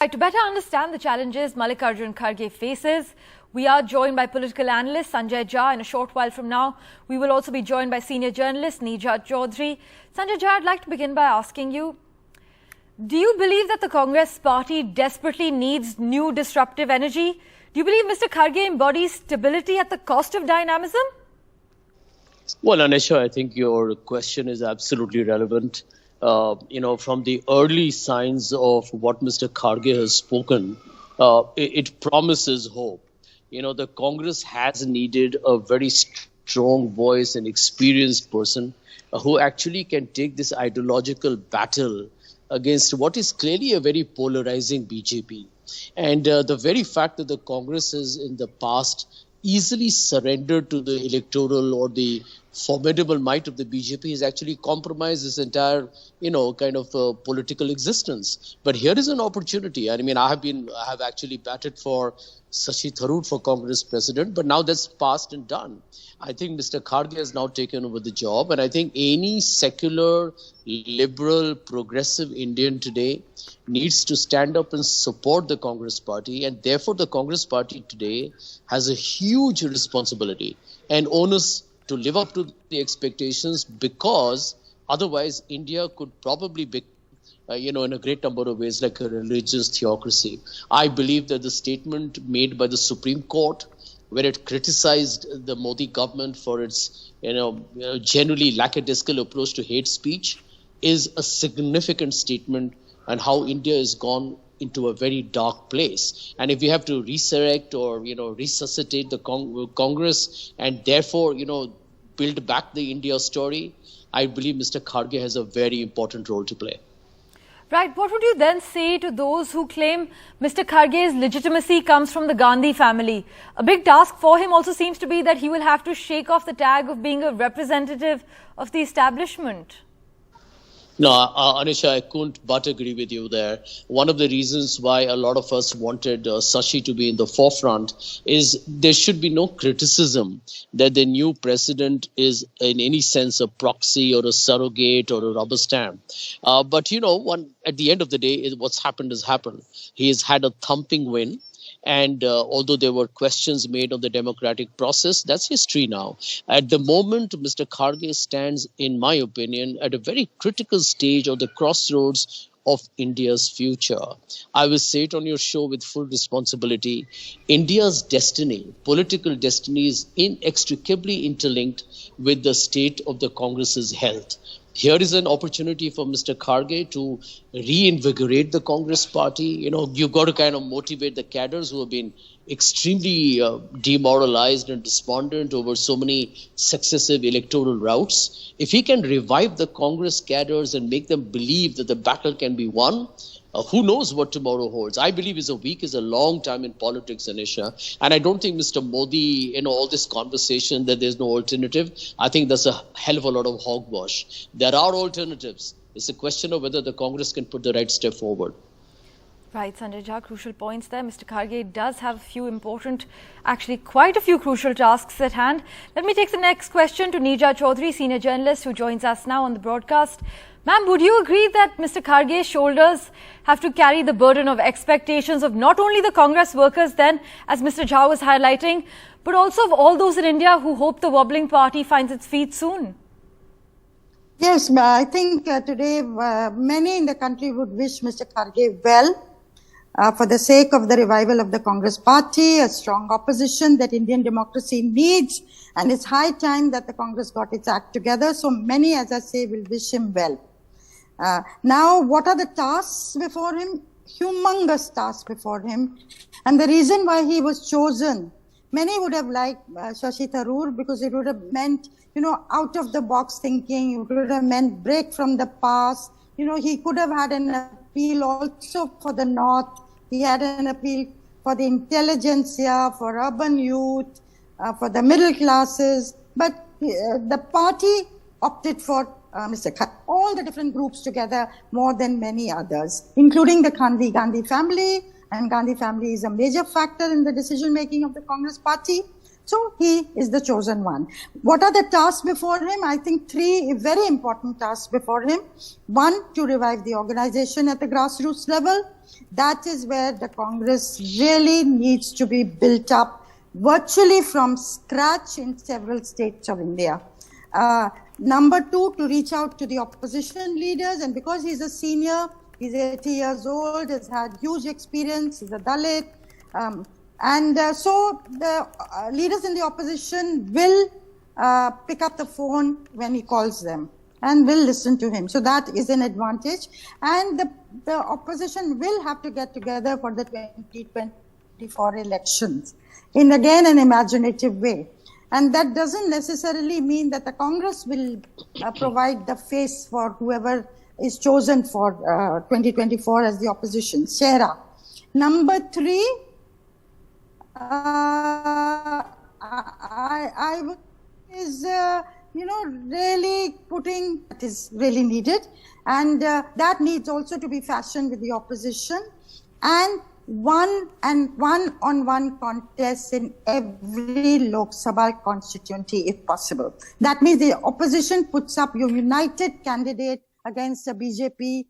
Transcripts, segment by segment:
To better understand the challenges Mallikarjun Kharge faces, we are joined by political analyst Sanjay. In a short while from now, we will also be joined by senior journalist Neerja Chowdhury. Sanjay, I'd like to begin by asking you, do you believe that the Congress party desperately needs new disruptive energy? Do you believe Mr Kharge embodies stability at the cost of dynamism? Well, Anisha, I think your question is absolutely relevant. From the early signs of what Mr. Kharge has spoken, it promises hope. The Congress has needed a very strong voice and experienced person who actually can take this ideological battle against what is clearly a very polarizing BJP. And the very fact that the Congress has in the past easily surrendered to the electoral or the formidable might of the BJP has actually compromised this entire, political existence. But here is an opportunity. I mean, I have actually batted for Shashi Tharoor for Congress president, but now that's past and done. I think Mr. Kharge has now taken over the job, and I think any secular, liberal, progressive Indian today needs to stand up and support the Congress party, and therefore the Congress party today has a huge responsibility and onus to live up to the expectations, because otherwise India could probably be in a great number of ways like a religious theocracy. I believe that the statement made by the Supreme Court, where it criticized the Modi government for its generally lackadaisical approach to hate speech, is a significant statement on how India has gone into a very dark place. And if we have to resurrect or resuscitate the Congress and therefore build back the India story, I believe Mr. Kharge has a very important role to play. Right. What would you then say to those who claim Mr. Kharge's legitimacy comes from the Gandhi family? A big task for him also seems to be that he will have to shake off the tag of being a representative of the establishment. No, Anisha, I couldn't but agree with you there. One of the reasons why a lot of us wanted Shashi to be in the forefront is there should be no criticism that the new president is in any sense a proxy or a surrogate or a rubber stamp. But at the end of the day, what's happened has happened. He has had a thumping win. And although there were questions made on the democratic process, that's history now. At the moment, Mr. Kharge stands, in my opinion, at a very critical stage of the crossroads of India's future. I will say it on your show with full responsibility. India's destiny, political destiny, is inextricably interlinked with the state of the Congress's health. Here is an opportunity for Mr. Kharge to reinvigorate the Congress party. You've got to kind of motivate the cadres who have been extremely demoralized and despondent over so many successive electoral routes. If he can revive the Congress cadres and make them believe that the battle can be won, who knows what tomorrow holds. I believe a week is a long time in politics, Anisha. And I don't think Mr. Modi, all this conversation that there's no alternative, I think that's a hell of a lot of hogwash. There are alternatives. It's a question of whether the Congress can put the right step forward. Right, Sanjay, crucial points there. Mr. Kharge does have a few important, actually quite a few crucial tasks at hand. Let me take the next question to Neerja Chowdhury, senior journalist who joins us now on the broadcast. Ma'am, would you agree that Mr. Kharge's shoulders have to carry the burden of expectations of not only the Congress workers then, as Mr. Jha was highlighting, but also of all those in India who hope the wobbling party finds its feet soon? Yes, I think today many in the country would wish Mr. Kharge well. For the sake of the revival of the Congress party, a strong opposition that Indian democracy needs, and it's high time that the Congress got its act together. So many, as I say, will wish him well. Now, what are the tasks before him? Humongous tasks before him. And the reason why he was chosen, many would have liked Shashi Tharoor, because it would have meant, out of the box thinking. It would have meant break from the past. He could have had an appeal also for the North. He had an appeal for the intelligentsia, for urban youth, for the middle classes. But the party opted for Mr. Kharge, all the different groups together, more than many others, including the Gandhi family. And Gandhi family is a major factor in the decision-making of the Congress party. So he is the chosen one. What are the tasks before him? I think three very important tasks before him. One, to revive the organization at the grassroots level. That is where the Congress really needs to be built up virtually from scratch in several states of India. Number two, to reach out to the opposition leaders, and because he's a senior, he's 80 years old, has had huge experience, he's a Dalit, so the leaders in the opposition will pick up the phone when he calls them and will listen to him. So that is an advantage. And the opposition will have to get together for the 2024 elections in, again, an imaginative way. And that doesn't necessarily mean that the Congress will provide the face for whoever is chosen for 2024 as the opposition, Shera. Number three, I would is really putting that is really needed, and that needs also to be fashioned with the opposition, and one-on-one contest in every Lok Sabha constituency if possible. That means the opposition puts up a united candidate against a BJP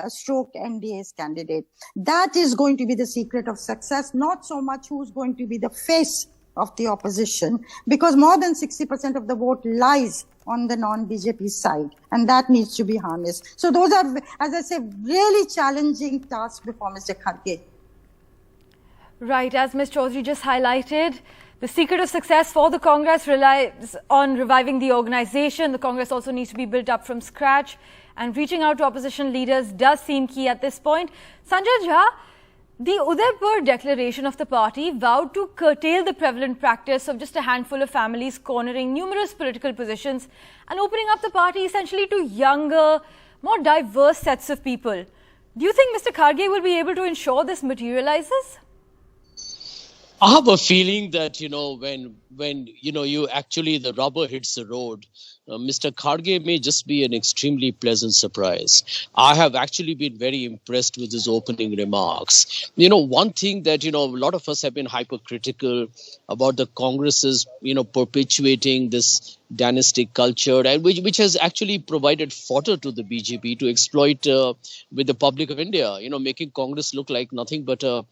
stroke NDA's candidate. That is going to be the secret of success, not so much who's going to be the face of the opposition, because more than 60% of the vote lies on the non-BJP side, and that needs to be harnessed. So those are, as I say, really challenging tasks before Mr. Kharge. Right, as Ms. Chowdhury just highlighted, the secret of success for the Congress relies on reviving the organization. The Congress also needs to be built up from scratch, and reaching out to opposition leaders does seem key at this point. Sanjay Jha, the Udaipur declaration of the party vowed to curtail the prevalent practice of just a handful of families cornering numerous political positions and opening up the party essentially to younger, more diverse sets of people. Do you think Mr. Kharge will be able to ensure this materializes? I have a feeling that, when you actually, the rubber hits the road, Mr. Kharge may just be an extremely pleasant surprise. I have actually been very impressed with his opening remarks. One thing that, a lot of us have been hypercritical about the Congress's, perpetuating this dynastic culture, and which has actually provided fodder to the BJP to exploit with the public of India, making Congress look like nothing but a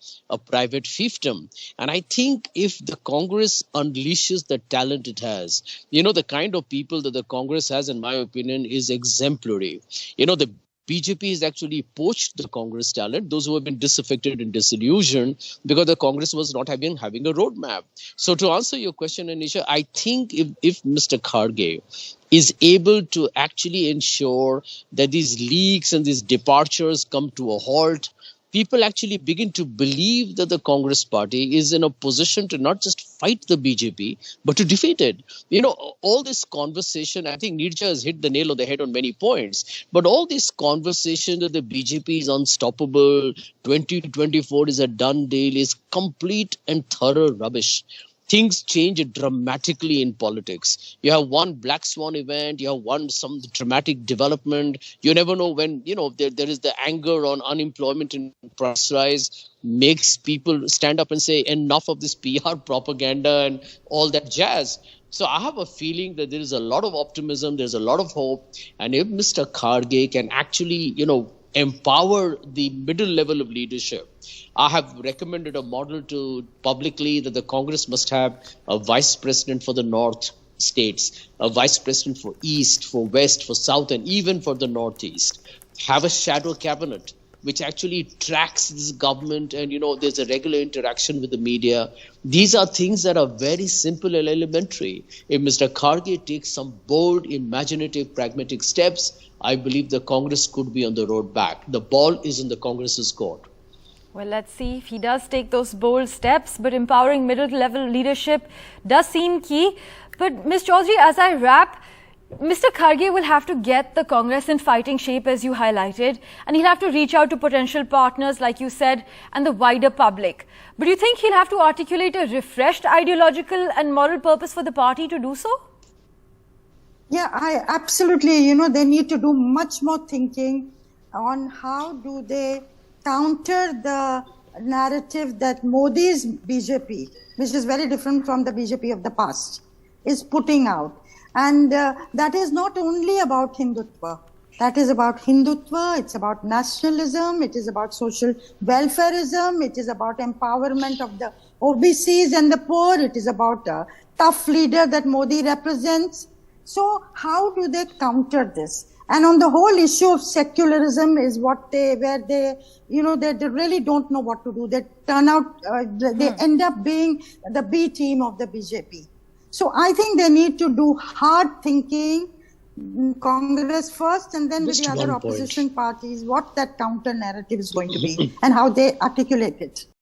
private fiefdom. And I think if the Congress unleashes the talent it has, the kind of people that the Congress has, in my opinion, is exemplary. The BJP has actually poached the Congress talent, those who have been disaffected and disillusioned because the Congress was not having a roadmap. So to answer your question, Anisha, I think if Mr. Kharge is able to actually ensure that these leaks and these departures come to a halt, people actually begin to believe that the Congress party is in a position to not just fight the BJP, but to defeat it. All this conversation, I think Neerja has hit the nail on the head on many points, but all this conversation that the BJP is unstoppable, 2024 is a done deal, is complete and thorough rubbish. Things change dramatically in politics. You have one black swan event, you have some dramatic development. You never know when, there is the anger on unemployment and price rise, makes people stand up and say enough of this PR propaganda and all that jazz. So I have a feeling that there is a lot of optimism, there's a lot of hope. And if Mr. Kharge can actually, empower the middle level of leadership. I have recommended a model to publicly that the Congress must have a vice president for the North states, a vice president for East, for West, for South, and even for the Northeast. Have a shadow cabinet which actually tracks this government, and there's a regular interaction with the media. These are things that are very simple and elementary. If Mr. Kharge takes some bold, imaginative, pragmatic steps, I believe the Congress could be on the road back. The ball is in the Congress's court. Well, let's see if he does take those bold steps, but empowering middle-level leadership does seem key. But Ms. Chowdhury, as I wrap, Mr. Kharge will have to get the Congress in fighting shape, as you highlighted, and he'll have to reach out to potential partners, like you said, and the wider public. But do you think he'll have to articulate a refreshed ideological and moral purpose for the party to do so? Yeah, I absolutely, they need to do much more thinking on how do they counter the narrative that Modi's BJP, which is very different from the BJP of the past, is putting out. And that is not only about Hindutva. That is about Hindutva, it's about nationalism, it is about social welfareism, it is about empowerment of the OBCs and the poor, it is about a tough leader that Modi represents. So how do they counter this? And on the whole issue of secularism is where they really don't know what to do. They turn out, they end up being the B team of the BJP. So I think they need to do hard thinking, Congress first, and then with the other opposition parties, what that counter narrative is going to be and how they articulate it.